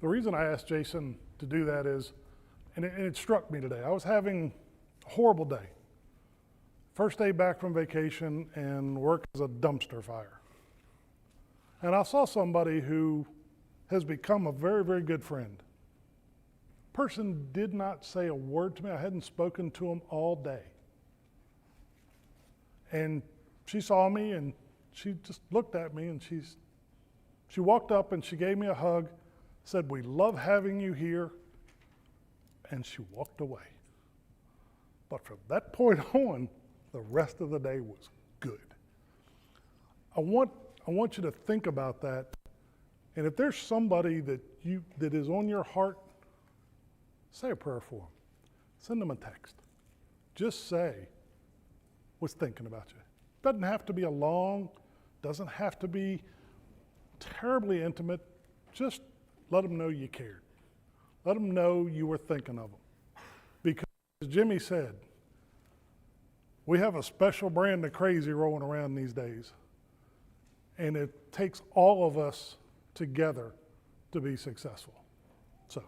The reason I asked Jason to do that is, and it struck me today, I was having a horrible day. First day back from vacation, and work is a dumpster fire. And I saw somebody who has become a very, very good friend. Person did not say a word to me. I hadn't spoken to him all day. And she saw me and she just looked at me and she walked up and she gave me a hug, said, "We love having you here," and she walked away. But from that point on, the rest of the day was good. I want you to think about that. And if there's somebody that is on your heart, say a prayer for them. Send them a text. Just say, "Was thinking about you." Doesn't have to be a long, doesn't have to be terribly intimate. Just let them know you cared. Let them know you were thinking of them. Because as Jimmy said, we have a special brand of crazy rolling around these days. And it takes all of us together to be successful. So,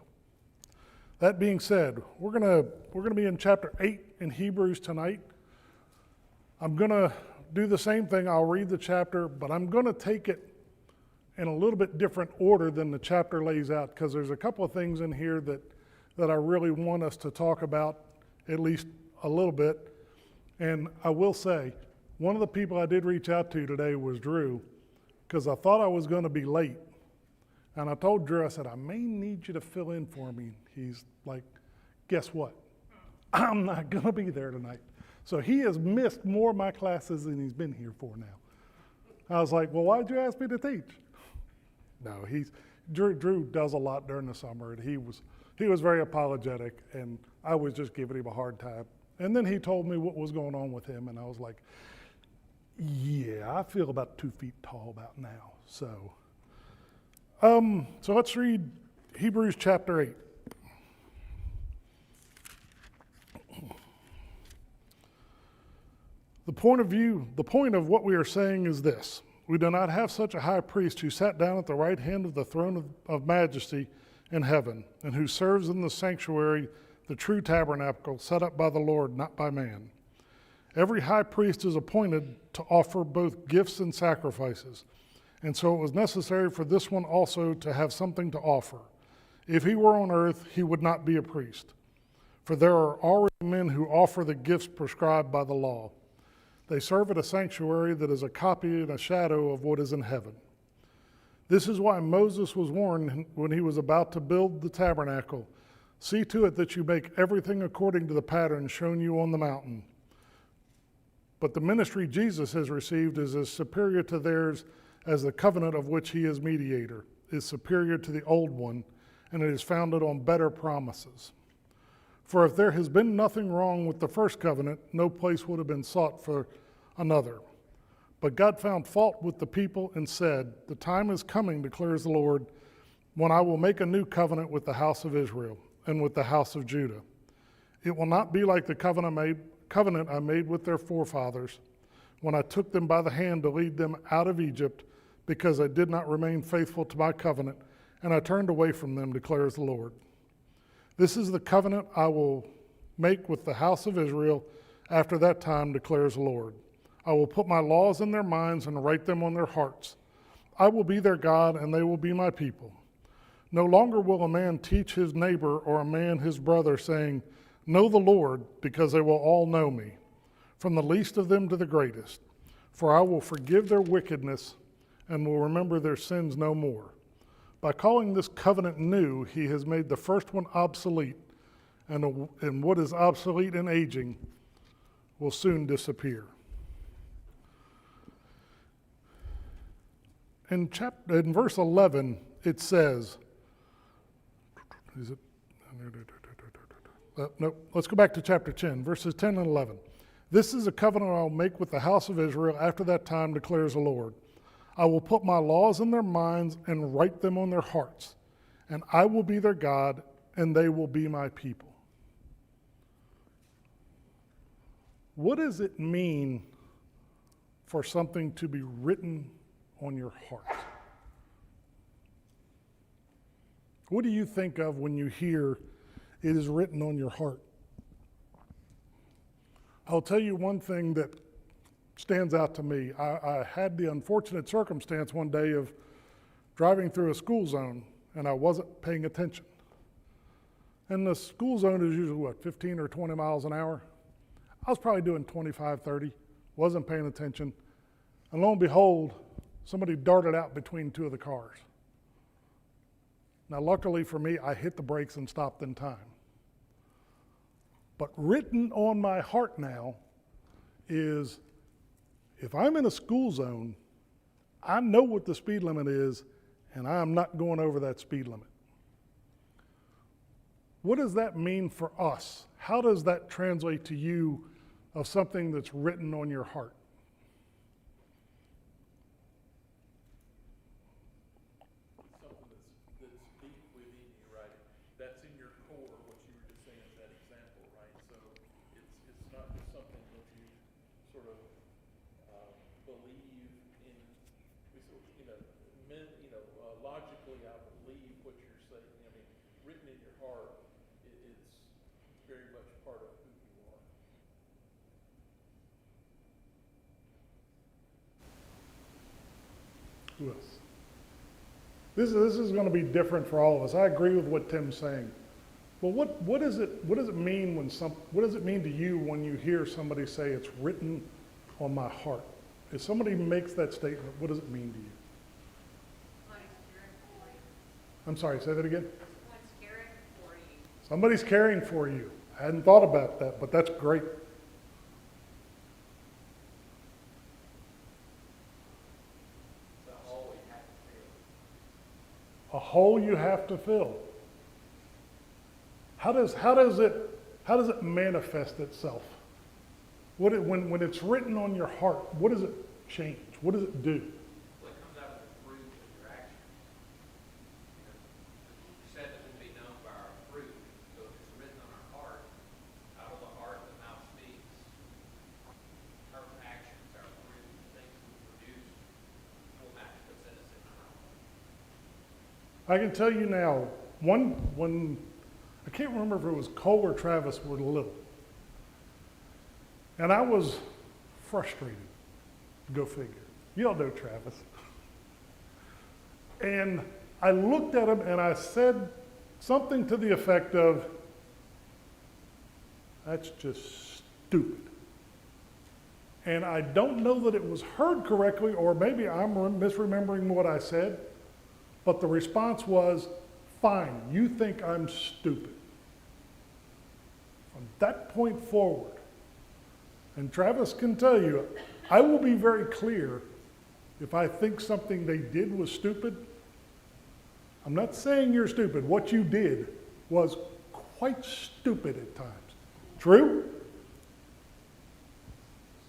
that being said, we're gonna be in chapter 8 in Hebrews tonight. I'm gonna do the same thing. I'll read the chapter, but I'm gonna take it in a little bit different order than the chapter lays out, because there's a couple of things in here that I really want us to talk about, at least a little bit. And I will say, one of the people I did reach out to today was Drew, because I thought I was gonna be late. And I told Drew, I said, "I may need you to fill in for me." He's like, "Guess what? I'm not gonna be there tonight." So he has missed more of my classes than he's been here for now. I was like, "Well, why'd you ask me to teach?" No, Drew does a lot during the summer, and he was very apologetic, and I was just giving him a hard time. And then he told me what was going on with him, and I was like, "Yeah, I feel about 2 feet tall about now." So let's read Hebrews chapter 8. The point of what we are saying is this: we do not have such a high priest who sat down at the right hand of the throne of majesty in heaven, and who serves in the sanctuary, the true tabernacle set up by the Lord, not by man. Every high priest is appointed to offer both gifts and sacrifices, and so it was necessary for this one also to have something to offer. If he were on earth, he would not be a priest, for there are already men who offer the gifts prescribed by the law. They serve at a sanctuary that is a copy and a shadow of what is in heaven. This is why Moses was warned when he was about to build the tabernacle, "See to it that you make everything according to the pattern shown you on the mountain." But the ministry Jesus has received is as superior to theirs as the covenant of which he is mediator is superior to the old one, and it is founded on better promises. For if there has been nothing wrong with the first covenant, no place would have been sought for another. But God found fault with the people and said, "The time is coming, declares the Lord, when I will make a new covenant with the house of Israel and with the house of Judah. It will not be like the covenant I made with their forefathers when I took them by the hand to lead them out of Egypt, because they did not remain faithful to my covenant, and I turned away from them, declares the Lord. This is the covenant I will make with the house of Israel after that time, declares the Lord. I will put my laws in their minds and write them on their hearts. I will be their God, and they will be my people. No longer will a man teach his neighbor or a man his brother, saying, 'Know the Lord,' because they will all know me, from the least of them to the greatest. For I will forgive their wickedness and will remember their sins no more. By calling this covenant new, he has made the first one obsolete, and what is obsolete and aging will soon disappear." In verse 11, it says, no, let's go back to chapter 10, verses 10 and 11. "This is a covenant I will make with the house of Israel after that time, declares the Lord. I will put my laws in their minds and write them on their hearts, and I will be their God, and they will be my people." What does it mean for something to be written on your heart? What do you think of when you hear it is written on your heart? I'll tell you one thing that stands out to me. I had the unfortunate circumstance one day of driving through a school zone and I wasn't paying attention. And the school zone is usually what, 15 or 20 miles an hour? I was probably doing 25, 30, wasn't paying attention. And lo and behold, somebody darted out between two of the cars. Now, luckily for me, I hit the brakes and stopped in time. But written on my heart now is, if I'm in a school zone, I know what the speed limit is, and I'm not going over that speed limit. What does that mean for us? How does that translate to you of something that's written on your heart? Something that's deep within you, right? That's in your core, what you were just saying in that example, right? So it's not just something that you sort of believe in. We sort of, logically, I believe what you're saying. I mean, written in your heart, it's very much part of who you are. Who else? This is going to be different for all of us. I agree with what Tim's saying. But what does it mean what does it mean to you when you hear somebody say it's written on my heart? If somebody makes that statement, what does it mean to you? I'm sorry, say that again. Someone's caring for you. Somebody's caring for you. I hadn't thought about that, but that's great. The hole you have to fill. A hole you have to fill. How does it manifest itself? When it's written on your heart, what does it change? What does it do? Well, it comes out of the fruit of your actions. You said that we'll be known by our fruit. So if it's written on our heart, out of the heart the mouth speaks. Our actions, our fruit, the things we produce will match what's innocent in our heart. I can tell you now, when I can't remember if it was Cole or Travis were little. And I was frustrated. Go figure. You all know Travis. And I looked at him and I said something to the effect of, "That's just stupid." And I don't know that it was heard correctly, or maybe I'm misremembering what I said, but the response was, "Fine, you think I'm stupid." From that point forward, and Travis can tell you, I will be very clear if I think something they did was stupid. I'm not saying you're stupid. What you did was quite stupid at times. True?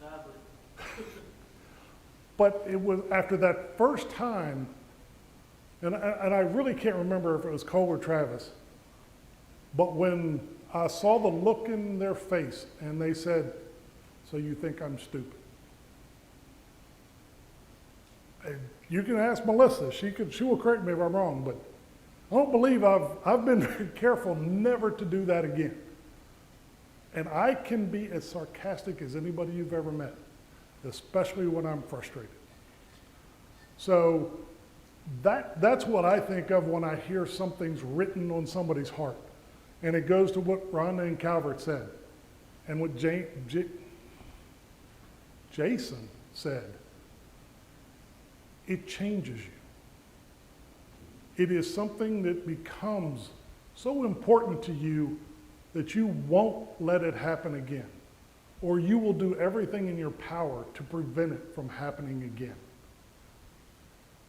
Sadly. But it was after that first time, and I really can't remember if it was Cole or Travis, but when I saw the look in their face and they said, "So you think I'm stupid?" And you can ask Melissa, she will correct me if I'm wrong, but I don't believe I've been very careful never to do that again. And I can be as sarcastic as anybody you've ever met, especially when I'm frustrated. So that's what I think of when I hear something's written on somebody's heart. And it goes to what Rhonda and Calvert said, and what Jason said. It changes you. It is something that becomes so important to you that you won't let it happen again, or you will do everything in your power to prevent it from happening again.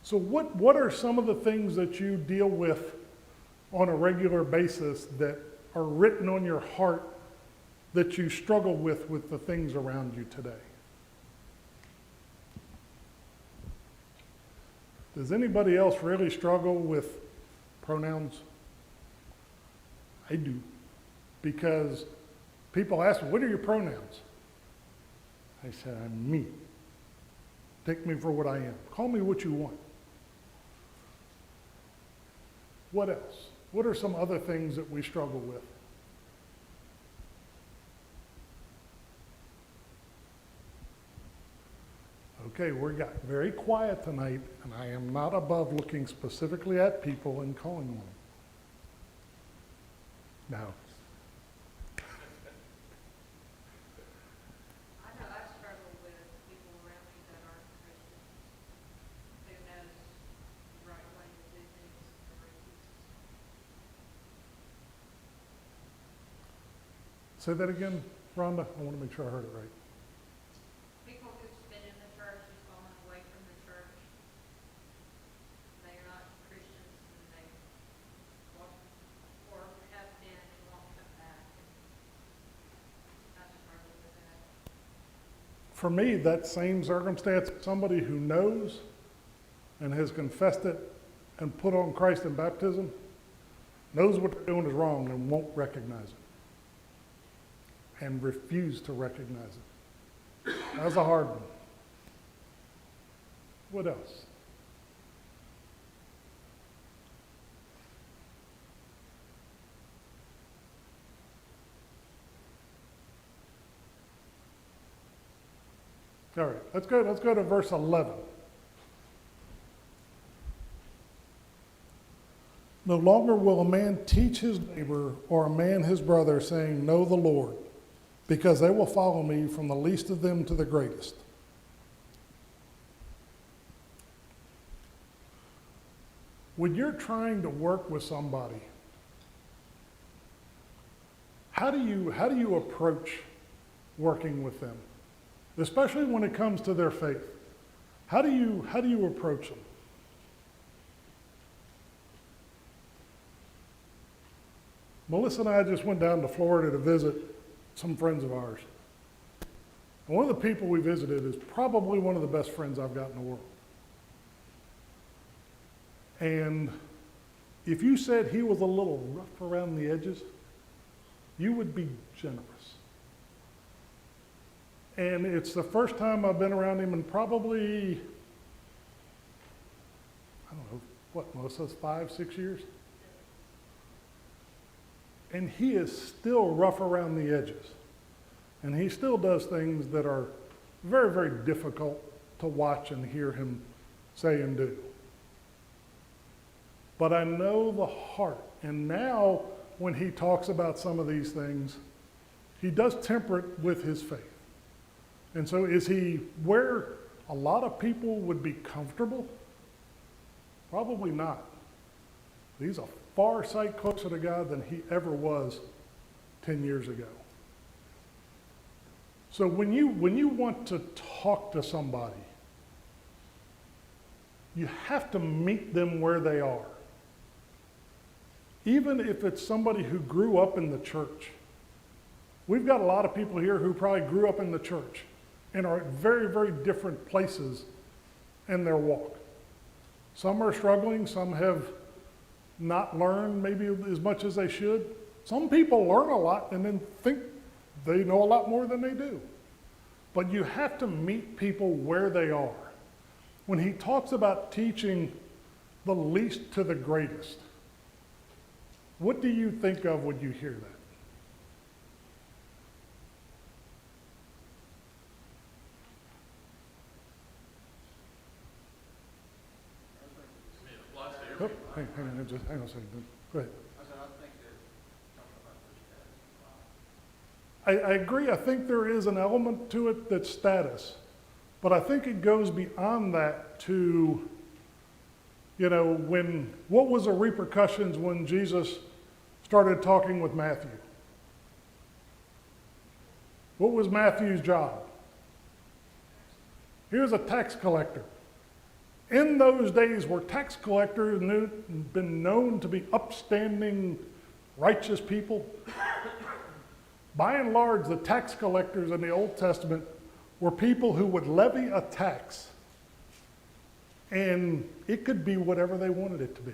So what are some of the things that you deal with on a regular basis that are written on your heart that you struggle with the things around you today? Does anybody else really struggle with pronouns? I do. Because people ask me, "What are your pronouns?" I said, "I'm me. Take me for what I am. Call me what you want." What else? What are some other things that we struggle with? Okay, we got very quiet tonight, and I am not above looking specifically at people and calling on them. Now, I know I struggle with people around me that aren't Christians, who knows the right way to do things for Jesus. say that again, Rhonda. I want to make sure I heard it right. People who've been in the church and fallen away from the church, they are not Christians, and they want, or have been and won't come back. I struggle with that. For me, that same circumstance, somebody who knows and has confessed it and put on Christ in baptism, knows what they're doing is wrong and won't recognize it and refuse to recognize it. That's a hard one. What else? All right, let's go to verse 11. No longer will a man teach his neighbor or a man his brother, saying, know the Lord, because they will follow me from the least of them to the greatest. When you're trying to work with somebody, how do you approach working with them? Especially when it comes to their faith. How do you approach them? Melissa and I just went down to Florida to visit some friends of ours. And one of the people we visited is probably one of the best friends I've got in the world. And if you said he was a little rough around the edges, you would be generous. And it's the first time I've been around him in probably, I don't know, what, Melissa, 5, 6 years? And he is still rough around the edges. And he still does things that are very, very difficult to watch and hear him say and do. But I know the heart. And now, when he talks about some of these things, he does temper it with his faith. And so is he where a lot of people would be comfortable? Probably not. He's a far sight closer to God than he ever was 10 years ago. So when you want to talk to somebody, you have to meet them where they are. Even if it's somebody who grew up in the church. We've got a lot of people here who probably grew up in the church and are at very, very different places in their walk. Some are struggling, some have not learned maybe as much as they should. Some people learn a lot and then think they know a lot more than they do. But you have to meet people where they are. When he talks about teaching the least to the greatest, what do you think of when you hear that? I mean, it applies to Oh, everybody. hang on a second. Go ahead. I said, I think they're talking about their status. I agree. I think there is an element to it that's status. But I think it goes beyond that to, what was the repercussions when Jesus started talking with Matthew? What was Matthew's job? He was a tax collector. In those days where tax collectors been known to be upstanding, righteous people, by and large, the tax collectors in the Old Testament were people who would levy a tax, and it could be whatever they wanted it to be.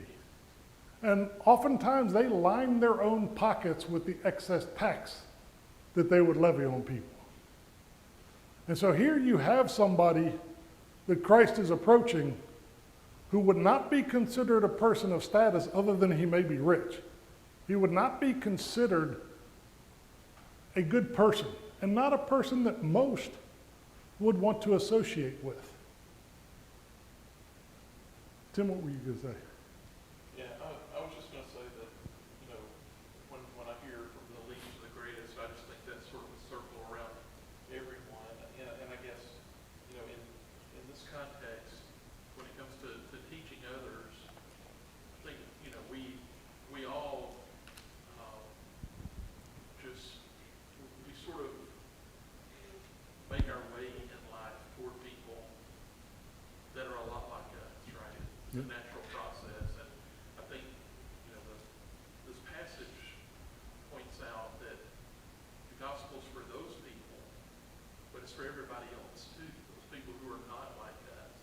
And oftentimes they lined their own pockets with the excess tax that they would levy on people. And so here you have somebody that Christ is approaching who would not be considered a person of status other than he may be rich. He would not be considered a good person and not a person that most would want to associate with. Tim, what were you going to say? Yeah, I was just gonna say that, you know, when I hear from the least to the greatest, I just think that's sort of a circle around everyone. And I guess, you know, in this context, when it comes to teaching others, I think, you know, we all, just, we sort of make our way in life toward people that are a lot like us, right? It's a Yep. natural process, and I think, you know, this passage points out that the gospel's for those people, but it's for everybody else too, those people who are not like us.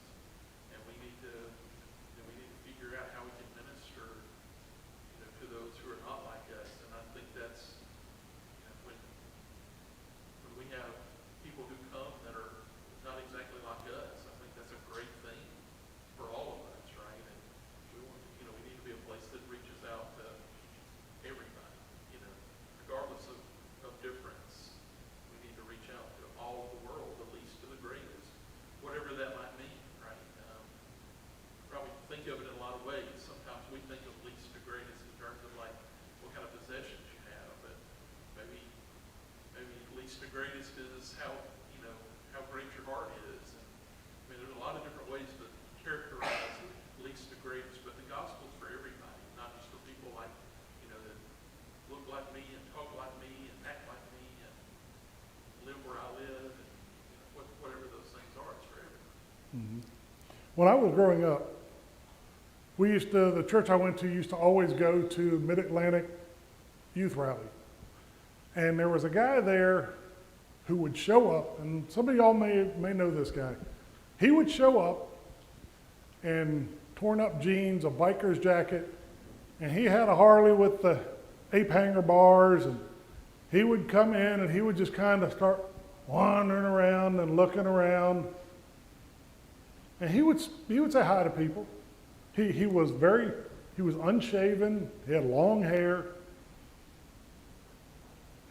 And we need to, you know, we need to figure out how we can minister, you know, to those who are not like us. And I think that's, you know, when we have people who come that are not exactly like us, I think that's a great thing for all of us, right? And we want, you know, we need to be a place that reaches out to everybody, you know, regardless of difference. We need to reach out to all of the world, the least to the greatest, whatever that might mean, right? Probably think of it in a lot of ways. Sometimes we think of least to greatest in terms of like what kind of possessions you have, but maybe least to greatest is how, you know, how great your heart is. And, I mean, there's a lot of different ways to characterize least to greatest, but the gospel's for everybody, not just for people like, you know, that look like me and talk like me and act like me and live where I live and, you know, whatever those things are, it's for everybody. When I was growing up, the church I went to used to always go to Mid-Atlantic Youth Rally. And there was a guy there who would show up, and some of y'all may know this guy. He would show up in torn up jeans, a biker's jacket, and he had a Harley with the ape hanger bars, and he would come in and he would just kind of start wandering around and looking around. And he would say hi to people. He was unshaven, he had long hair.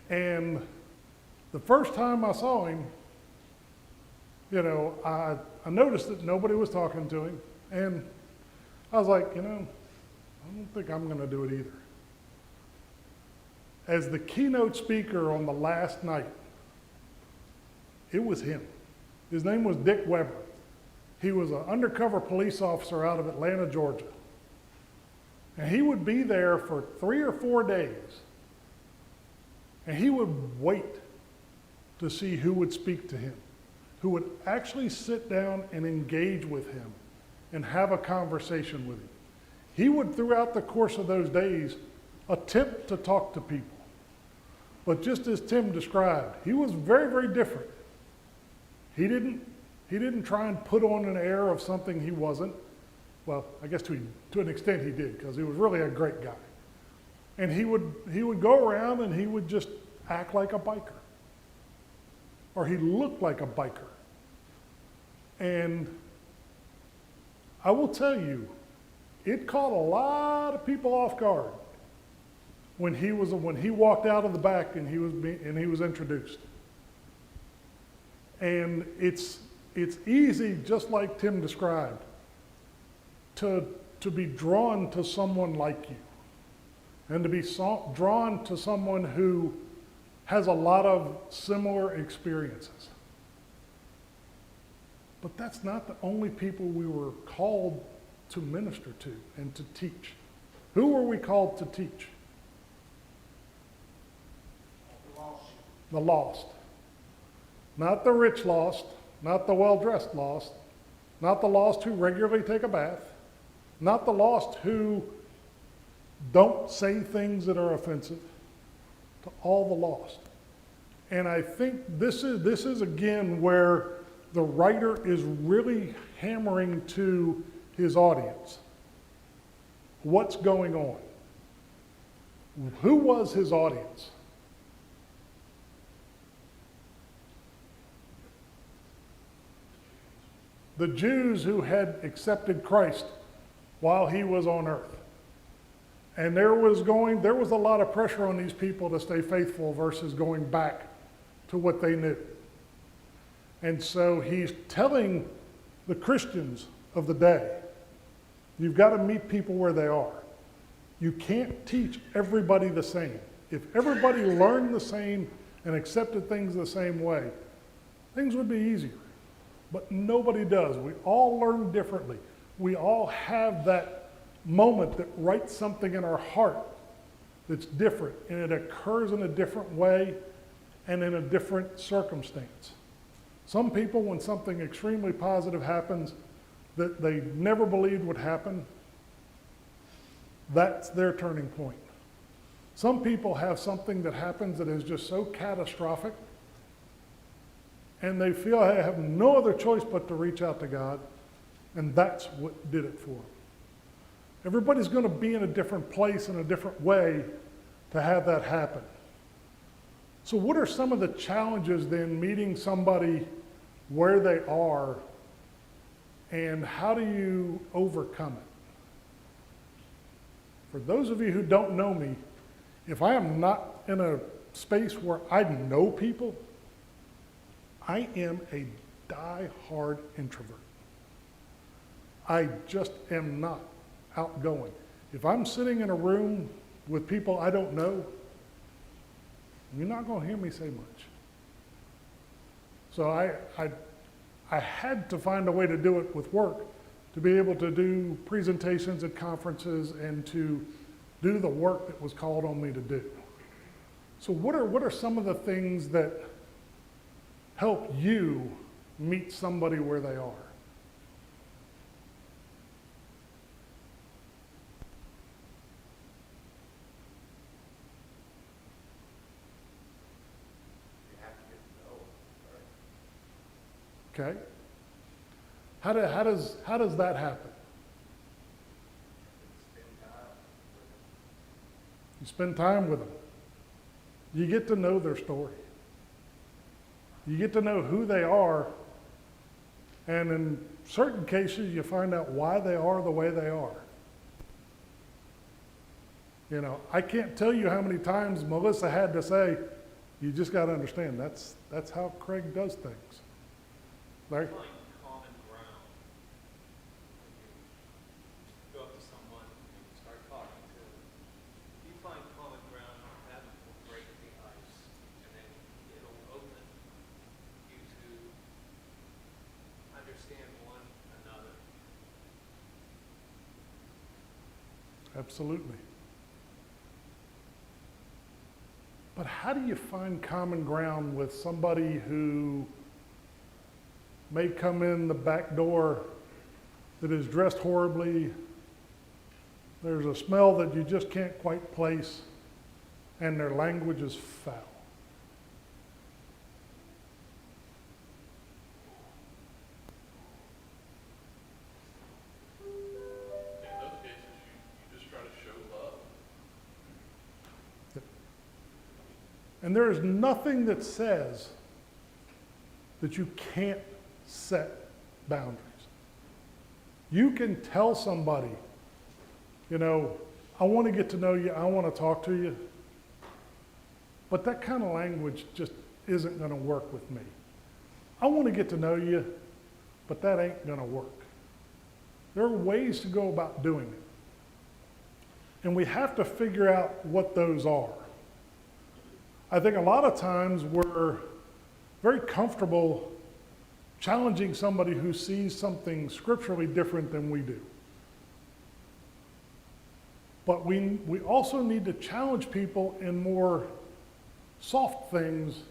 And the first time I saw him, you know, I noticed that nobody was talking to him. And I was like, you know, I don't think I'm going to do it either. As the keynote speaker on the last night, it was him. His name was Dick Weber. He was an undercover police officer out of Atlanta, Georgia. And he would be there for 3 or 4 days. And he would wait to see who would speak to him, who would actually sit down and engage with him and have a conversation with him. He would, throughout the course of those days, attempt to talk to people. But just as Tim described, he was very, very different. He didn't try and put on an air of something he wasn't. Well, I guess to an extent he did, because he was really a great guy. And he would go around and he would just act like a biker. Or he looked like a biker. And I will tell you, it caught a lot of people off guard when he walked out of the back and he was introduced. And it's easy, just like Tim described, to be drawn to someone like you. And to be drawn to someone who has a lot of similar experiences. But that's not the only people we were called to minister to and to teach. Who were we called to teach? The lost. Not the rich lost, not the well-dressed lost, not the lost who regularly take a bath, not the lost who don't say things that are offensive, to all the lost. And I think this is again where the writer is really hammering to his audience. What's going on? Who was his audience? The Jews who had accepted Christ while he was on earth. And there was a lot of pressure on these people to stay faithful versus going back to what they knew. And so he's telling the Christians of the day, you've got to meet people where they are. You can't teach everybody the same. If everybody learned the same and accepted things the same way, things would be easier. But nobody does. We all learn differently. We all have that moment that writes something in our heart that's different, and it occurs in a different way and in a different circumstance. Some people, when something extremely positive happens that they never believed would happen, that's their turning point. Some people have something that happens that is just so catastrophic, and they feel they have no other choice but to reach out to God, and that's what did it for them. Everybody's going to be in a different place in a different way to have that happen. So what are some of the challenges then meeting somebody where they are, and how do you overcome it? For those of you who don't know me, if I am not in a space where I know people, I am a die-hard introvert. I just am not outgoing. If I'm sitting in a room with people I don't know, you're not going to hear me say much. So I had to find a way to do it with work, to be able to do presentations at conferences and to do the work that was called on me to do. So what are some of the things that help you meet somebody where they are? You have to get to know them, right? Okay? How does that happen? Spend time with them. You spend time with them. You get to know their story. You get to know who they are, and in certain cases, you find out why they are the way they are. You know, I can't tell you how many times Melissa had to say, you just got to understand, that's how Craig does things. Larry? Find common ground. When you go up to someone and you start talking to them, if you find common ground, that will break the ice, and then it'll open you to understand one another. Absolutely. But how do you find common ground with somebody who may come in the back door that is dressed horribly? There's a smell that you just can't quite place, and their language is foul. In those cases, you just try to show love. And there is nothing that says that you can't set boundaries. You can tell somebody, you know, I want to get to know you, I want to talk to you, but that kind of language just isn't going to work with me. I want to get to know you, but that ain't going to work. There are ways to go about doing it. And we have to figure out what those are. I think a lot of times we're very comfortable challenging somebody who sees something scripturally different than we do. But we also need to challenge people in more soft things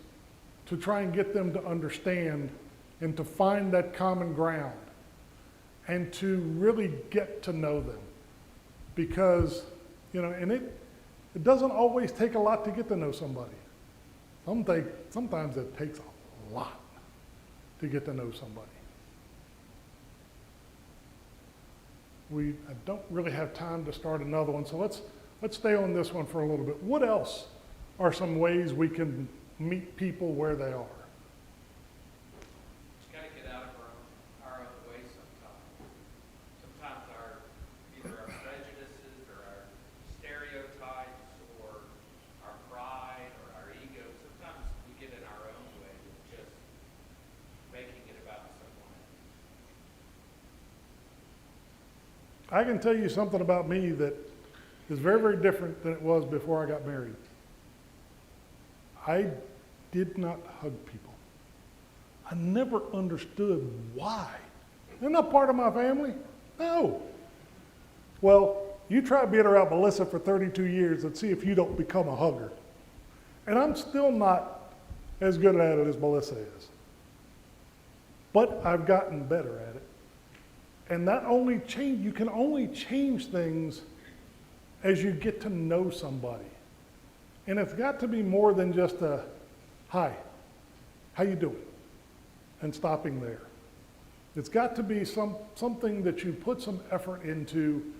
to try and get them to understand and to find that common ground and to really get to know them. Because, you know, and it doesn't always take a lot to get to know somebody. Sometimes it takes a lot to get to know somebody. I don't really have time to start another one, so let's stay on this one for a little bit. What else are some ways we can meet people where they are? Just gotta get out of our own way sometimes. Sometimes our, you I can tell you something about me that is very, very different than it was before I got married. I did not hug people. I never understood why. They're not part of my family. No. Well, you try being around Melissa for 32 years and see if you don't become a hugger. And I'm still not as good at it as Melissa is. But I've gotten better at it. And you can only change things as you get to know somebody. And it's got to be more than just a, hi, how you doing? And stopping there. It's got to be something that you put some effort into,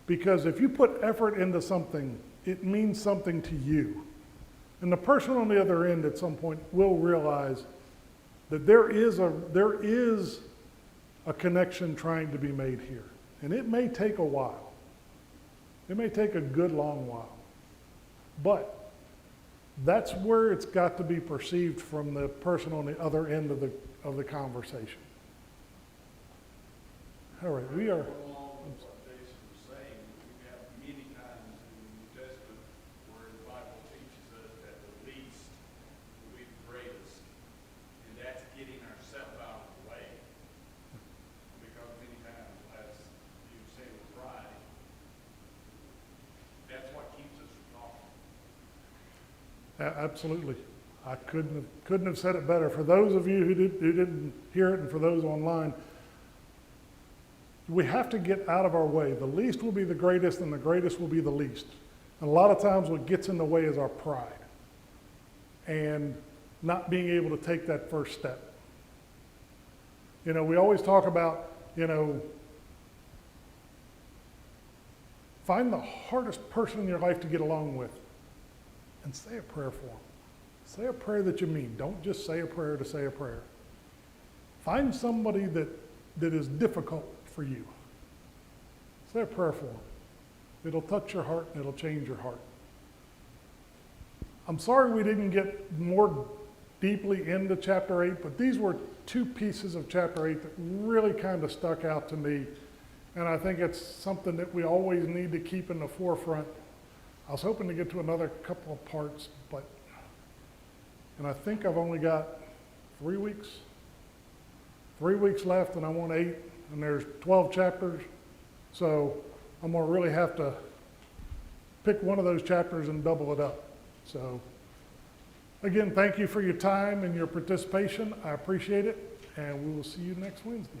because if you put effort into something, it means something to you. And the person on the other end at some point will realize that there is a connection trying to be made here. And it may take a while. It may take a good long while. But that's where it's got to be perceived from the person on the other end of the conversation. All right, we are. Along with what Jason was saying, we have many times in the New Testament where the Bible teaches us that the least will be the greatest, and that's getting ourselves out of the way. Because many times, as you said with pride, that's what keeps us from talking. Absolutely. I couldn't have said it better. For those of you who didn't hear it, and for those online, we have to get out of our way. The least will be the greatest, and the greatest will be the least. And a lot of times what gets in the way is our pride and not being able to take that first step. You know, we always talk about, find the hardest person in your life to get along with and say a prayer for them. Say a prayer that you mean. Don't just say a prayer to say a prayer. Find somebody that is difficult for you. Say a prayer for them. It'll touch your heart and it'll change your heart. I'm sorry we didn't get more deeply into chapter 8, but these were two pieces of chapter 8 that really kind of stuck out to me. And I think it's something that we always need to keep in the forefront. I was hoping to get to another couple of parts, and I think I've only got 3 weeks. 3 weeks left, and I want 8, and there's 12 chapters. So I'm going to really have to pick one of those chapters and double it up. So again, thank you for your time and your participation. I appreciate it, and we will see you next Wednesday.